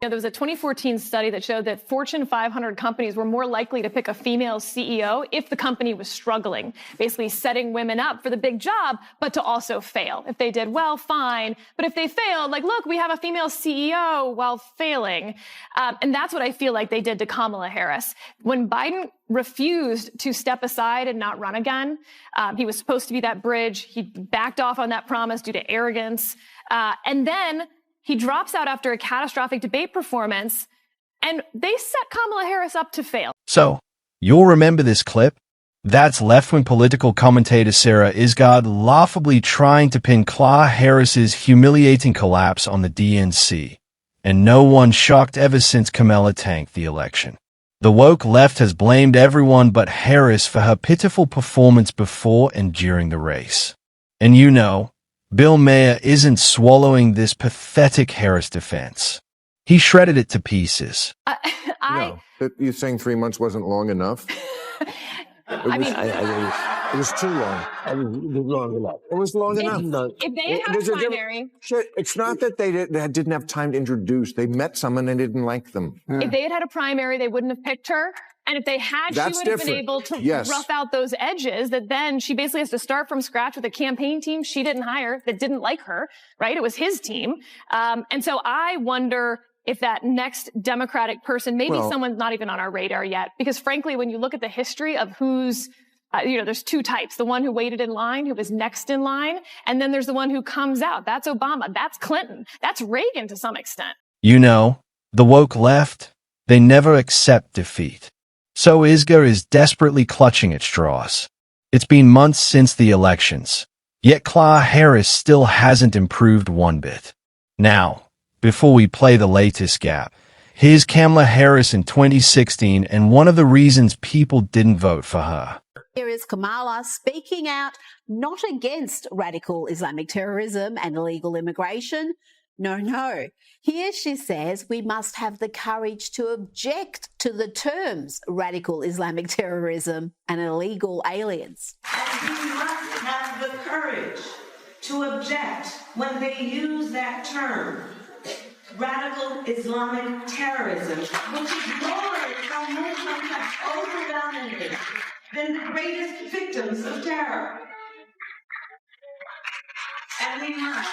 There was a 2014 study that showed that Fortune 500 companies were more likely to pick a female CEO if the company was struggling, basically setting women up for the big job, but to also fail. If they did well, fine. But if they failed, like, look, we have a female CEO while failing. And that's what I feel like they did to Kamala Harris. When Biden refused to step aside and not run again, he was supposed to be that bridge. He backed off on that promise due to arrogance. And then he drops out after a catastrophic debate performance, and they set Kamala Harris up to fail. So, you'll remember this clip? That's left-wing political commentator Sarah Isgard laughably trying to pin Kamala Harris's humiliating collapse on the DNC. And no one shocked ever since Kamala tanked the election. The woke left has blamed everyone but Harris for her pitiful performance before and during the race. And you know, Bill Maher isn't swallowing this pathetic Harris defense. He shredded it to pieces. No, you're saying 3 months wasn't long enough? It was too long. It was long enough. It was long enough. If they had a primary... It's not that they didn't have time to introduce. They met someone and didn't like them. If they had had a primary, they wouldn't have picked her. And if they had, she would have been able to rough out those edges that then she basically has to start from scratch with a campaign team she didn't hire that didn't like her, right? It was his team. And so I wonder if that next Democratic person, maybe someone's not even on our radar yet, because frankly, when you look at the history of who's, there's two types, the one who waited in line, who was next in line, and then there's the one who comes out. That's Obama. That's Clinton. That's Reagan to some extent. You know, the woke left, they never accept defeat. So Isgar is desperately clutching at straws. It's been months since the elections, yet Kamala Harris still hasn't improved one bit. Now, before we play the latest gap, here's Kamala Harris in 2016 and one of the reasons people didn't vote for her. Here is Kamala speaking out not against radical Islamic terrorism and illegal immigration. No. Here she says we must have the courage to object to the terms radical Islamic terrorism and illegal aliens. And we must have the courage to object when they use that term, radical Islamic terrorism, which ignores how Muslims have overwhelmingly been the greatest victims of terror. And we must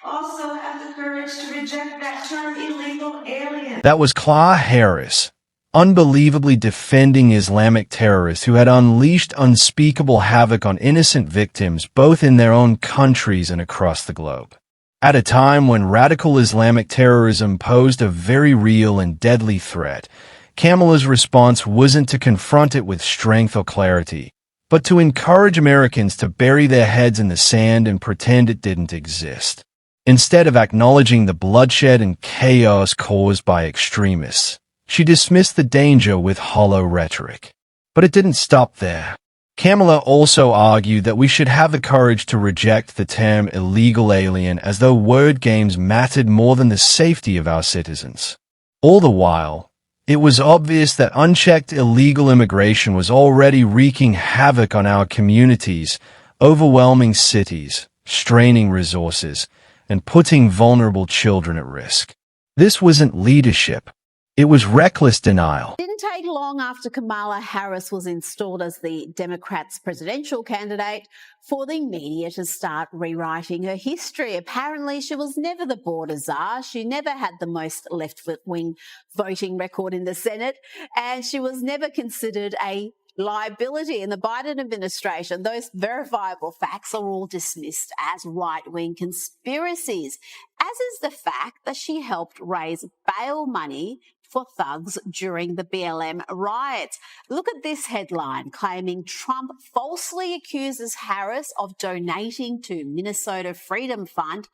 also have the courage to reject that term illegal alien. That was Kamala Harris, unbelievably defending Islamic terrorists who had unleashed unspeakable havoc on innocent victims both in their own countries and across the globe. At a time when radical Islamic terrorism posed a very real and deadly threat, Kamala's response wasn't to confront it with strength or clarity, but to encourage Americans to bury their heads in the sand and pretend it didn't exist. Instead of acknowledging the bloodshed and chaos caused by extremists, she dismissed the danger with hollow rhetoric. But it didn't stop there. Kamala also argued that we should have the courage to reject the term illegal alien as though word games mattered more than the safety of our citizens. All the while, it was obvious that unchecked illegal immigration was already wreaking havoc on our communities, overwhelming cities, straining resources, and putting vulnerable children at risk. This wasn't leadership. It was reckless denial. It didn't take long after Kamala Harris was installed as the Democrats' presidential candidate for the media to start rewriting her history. Apparently, she was never the border czar. She never had the most left-wing voting record in the Senate, and she was never considered a liability in the Biden administration. Those verifiable facts are all dismissed as right-wing conspiracies, as is the fact that she helped raise bail money for thugs during the BLM riots. Look at this headline claiming Trump falsely accuses Harris of donating to Minnesota Freedom Fund,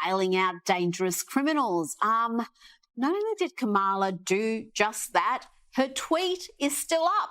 bailing out dangerous criminals. Not only did Kamala do just that, her tweet is still up.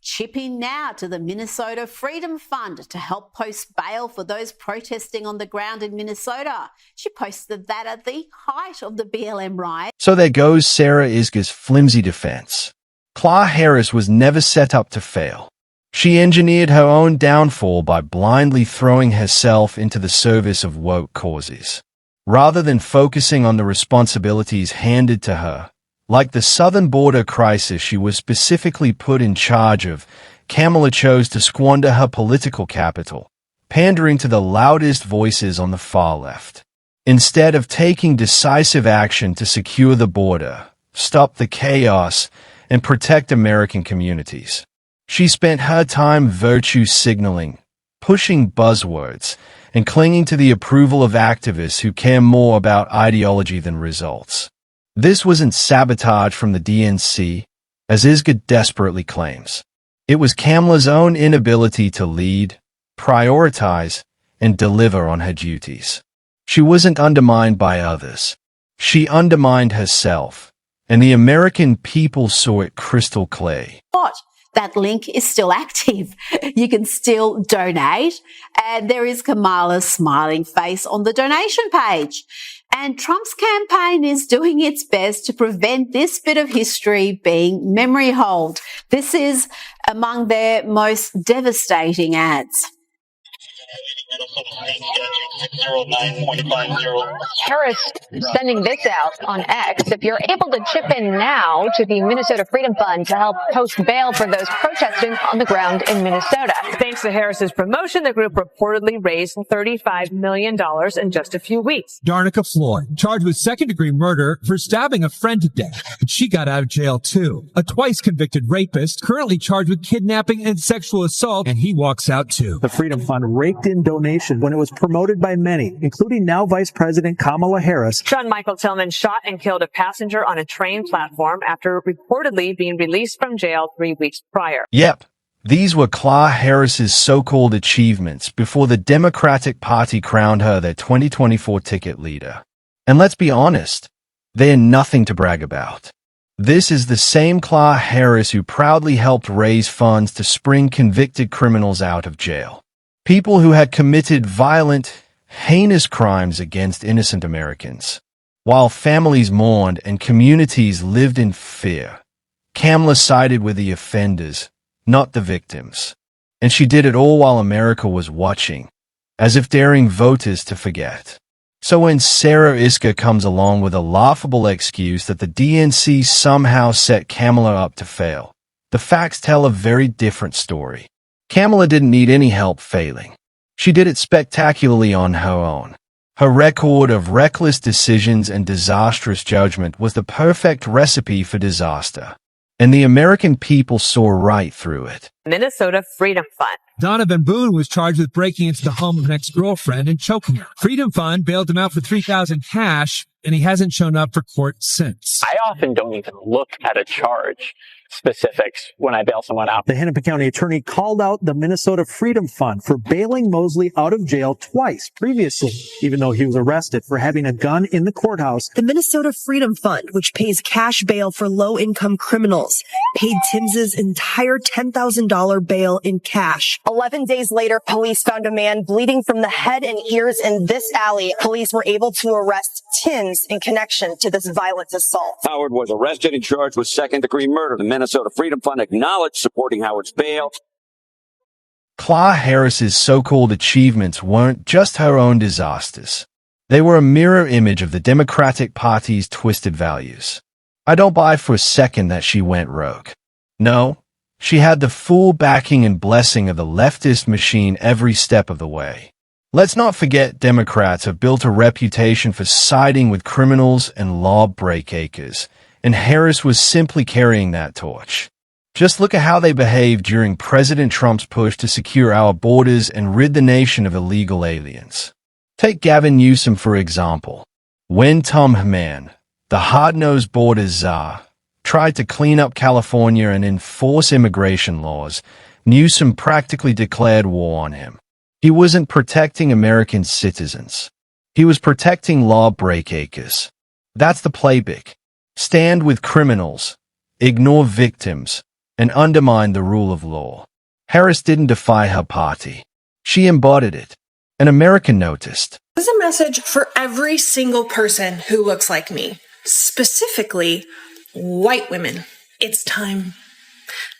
Chip in now to the Minnesota Freedom Fund to help post bail for those protesting on the ground in Minnesota. She posted that at the height of the BLM riot. So there goes Sarah Isgar's flimsy defense. Kamala Harris was never set up to fail. She engineered her own downfall by blindly throwing herself into the service of woke causes. rather than focusing on the responsibilities handed to her. Like the southern border crisis she was specifically put in charge of, Kamala chose to squander her political capital, pandering to the loudest voices on the far left. Instead of taking decisive action to secure the border, stop the chaos, and protect American communities, she spent her time virtue signaling, pushing buzzwords, and clinging to the approval of activists who care more about ideology than results. This wasn't sabotage from the DNC, as Isga desperately claims. It was Kamala's own inability to lead, prioritize, and deliver on her duties. She wasn't undermined by others. She undermined herself, and the American people saw it crystal clear. What? That link is still active. You can still donate, and there is Kamala's smiling face on the donation page. And Trump's campaign is doing its best to prevent this bit of history being memory hold. This is among their most devastating ads. Harris sending this out on X. If you're able to chip in now to the Minnesota Freedom Fund to help post bail for those protesting on the ground in Minnesota. Thanks to Harris's promotion, the group reportedly raised $35 million in just a few weeks. Darnica Floyd, charged with second-degree murder for stabbing a friend to death. But she got out of jail, too. A twice-convicted rapist, currently charged with kidnapping and sexual assault, and he walks out, too. The Freedom Fund raked in donations when it was promoted by many, including now Vice President Kamala Harris. Sean Michael Tillman shot and killed a passenger on a train platform after reportedly being released from jail 3 weeks prior. Yep, these were Kamala Harris's so-called achievements before the Democratic Party crowned her their 2024 ticket leader. And let's be honest, they're nothing to brag about. This is the same Kamala Harris who proudly helped raise funds to spring convicted criminals out of jail. People who had committed violent, heinous crimes against innocent Americans. While families mourned and communities lived in fear, Kamala sided with the offenders, not the victims. And she did it all while America was watching, as if daring voters to forget. So when Sarah Isga comes along with a laughable excuse that the DNC somehow set Kamala up to fail, the facts tell a very different story. Kamala didn't need any help failing. She did it spectacularly on her own. Her record of reckless decisions and disastrous judgment was the perfect recipe for disaster. And the American people saw right through it. Minnesota Freedom Fund. Donovan Boone was charged with breaking into the home of an ex-girlfriend and choking her. Freedom Fund bailed him out for $3,000 cash, and he hasn't shown up for court since. I often don't even look at a charge specifics when I bail someone out. The Hennepin County attorney called out the Minnesota Freedom Fund for bailing Mosley out of jail twice previously, even though he was arrested for having a gun in the courthouse. The Minnesota Freedom Fund, which pays cash bail for low-income criminals, paid Tims's entire $10,000 bail in cash. 11 days later, police found a man bleeding from the head and ears in this alley. Police were able to arrest Tims in connection to this violent assault. Howard was arrested and charged with second-degree murder. The Minnesota Freedom Fund acknowledged supporting Howard's bail. Kamala Harris's so-called achievements weren't just her own disasters. They were a mirror image of the Democratic Party's twisted values. I don't buy for a second that she went rogue. No, she had the full backing and blessing of the leftist machine every step of the way. Let's not forget Democrats have built a reputation for siding with criminals and law-breakers, and Harris was simply carrying that torch. Just look at how they behaved during President Trump's push to secure our borders and rid the nation of illegal aliens. Take Gavin Newsom, for example. When Tom Homan, the hard-nosed border czar, tried to clean up California and enforce immigration laws, Newsom practically declared war on him. He wasn't protecting American citizens. He was protecting law-breakers. That's the playbook. Stand with criminals, ignore victims, and undermine the rule of law. Harris didn't defy her party. She embodied it. And America noticed. This is a message for every single person who looks like me, specifically white women. It's time.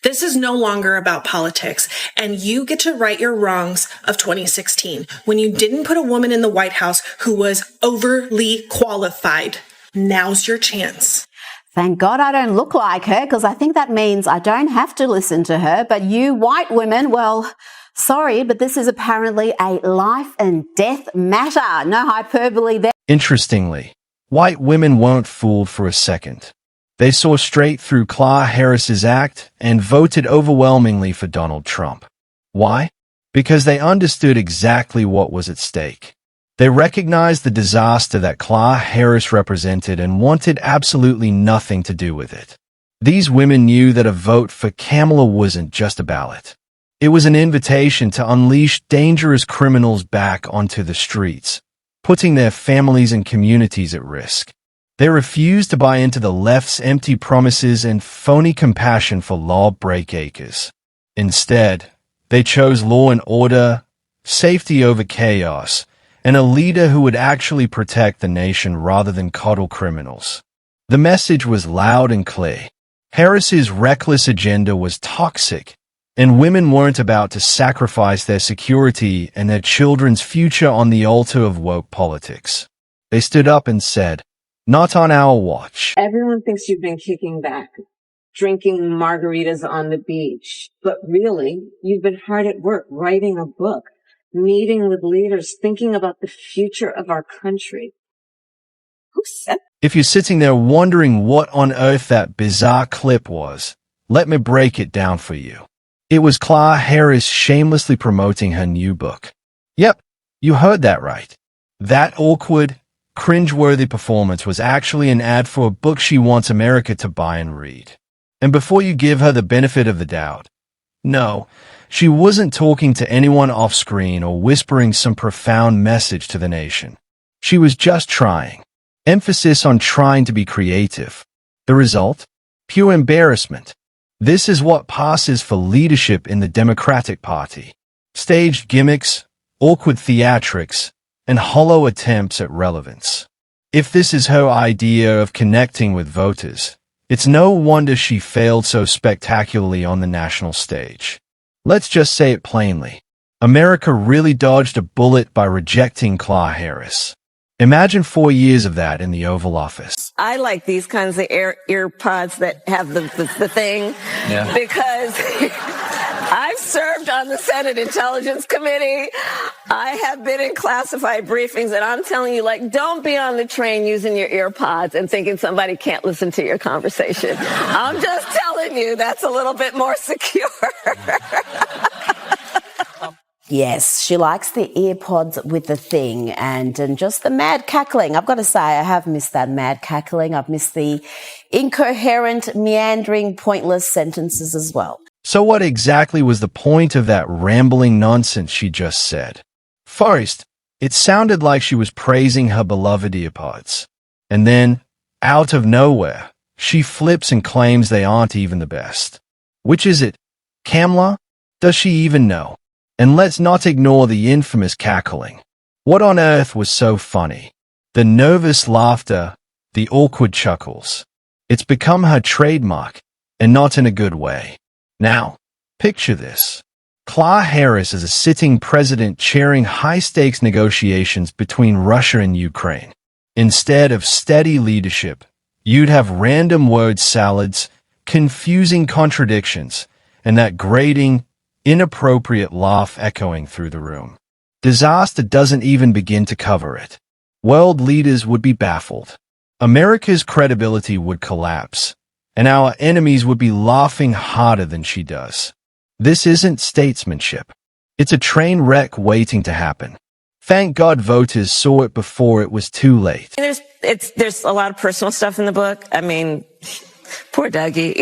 This is no longer about politics, and you get to right your wrongs of 2016 when you didn't put a woman in the White House who was overly qualified. Now's your chance. Thank God I don't look like her, because I think that means I don't have to listen to her. But you white women, well, sorry, but this is apparently a life and death matter. No hyperbole there. Interestingly, white women weren't fooled for a second. They saw straight through Kamala Harris's act and voted overwhelmingly for Donald Trump. Why? Because they understood exactly what was at stake. They recognized the disaster that Kamala Harris represented and wanted absolutely nothing to do with it. These women knew that a vote for Kamala wasn't just a ballot. It was an invitation to unleash dangerous criminals back onto the streets, putting their families and communities at risk. They refused to buy into the left's empty promises and phony compassion for law-breakers. Instead, they chose law and order, safety over chaos, and a leader who would actually protect the nation rather than coddle criminals. The message was loud and clear. Harris's reckless agenda was toxic, and women weren't about to sacrifice their security and their children's future on the altar of woke politics. They stood up and said, "Not on our watch." Everyone thinks you've been kicking back, drinking margaritas on the beach. But really, you've been hard at work writing a book, meeting with leaders, thinking about the future of our country. Who said that? If you're sitting there wondering what on earth that bizarre clip was, let me break it down for you. It was Kamala Harris shamelessly promoting her new book. Yep, you heard that right. That awkward, cringeworthy performance was actually an ad for a book she wants America to buy and read. And before you give her the benefit of the doubt, no, she wasn't talking to anyone off screen or whispering some profound message to the nation. She was just trying. Emphasis on trying to be creative. The result? Pure embarrassment. This is what passes for leadership in the Democratic Party. Staged gimmicks, awkward theatrics, and hollow attempts at relevance. If this is her idea of connecting with voters, it's no wonder she failed so spectacularly on the national stage. Let's just say it plainly. America really dodged a bullet by rejecting Kamala Harris. Imagine 4 years of that in the Oval Office. I like these kinds of ear pods that have the thing, because I've served on the Senate Intelligence Committee. I have been in classified briefings, and I'm telling you, like, don't be on the train using your ear pods and thinking somebody can't listen to your conversation. I'm just telling you, that's a little bit more secure. Yes, she likes the ear pods with the thing and just the mad cackling. I've got to say, I have missed that mad cackling. I've missed the incoherent, meandering, pointless sentences as well. So what exactly was the point of that rambling nonsense she just said? First, it sounded like she was praising her beloved earpods. And then, out of nowhere, she flips and claims they aren't even the best. Which is it? Kamala? Does she even know? And let's not ignore the infamous cackling. What on earth was so funny? The nervous laughter, the awkward chuckles. It's become her trademark, and not in a good way. Now, picture this. Kamala Harris is a sitting president chairing high-stakes negotiations between Russia and Ukraine. Instead of steady leadership, you'd have random word salads, confusing contradictions, and that grating, inappropriate laugh echoing through the room. Disaster doesn't even begin to cover it. World leaders would be baffled. America's credibility would collapse, and our enemies would be laughing harder than she does. This isn't statesmanship. It's a train wreck waiting to happen. Thank God voters saw it before it was too late. There's a lot of personal stuff in the book. I mean, poor Dougie.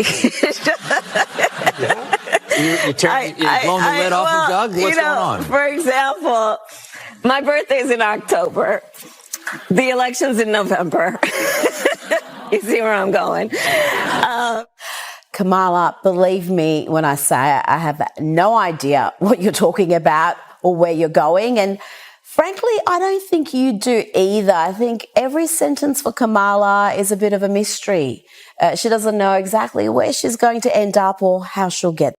You're blowing the lid off of Doug? What's going on? For example, my birthday's in October. The election's in November. You see where I'm going? Kamala, believe me when I say I have no idea what you're talking about or where you're going. And Frankly, I don't think you do either. I think every sentence for Kamala is a bit of a mystery. She doesn't know exactly where she's going to end up or how she'll get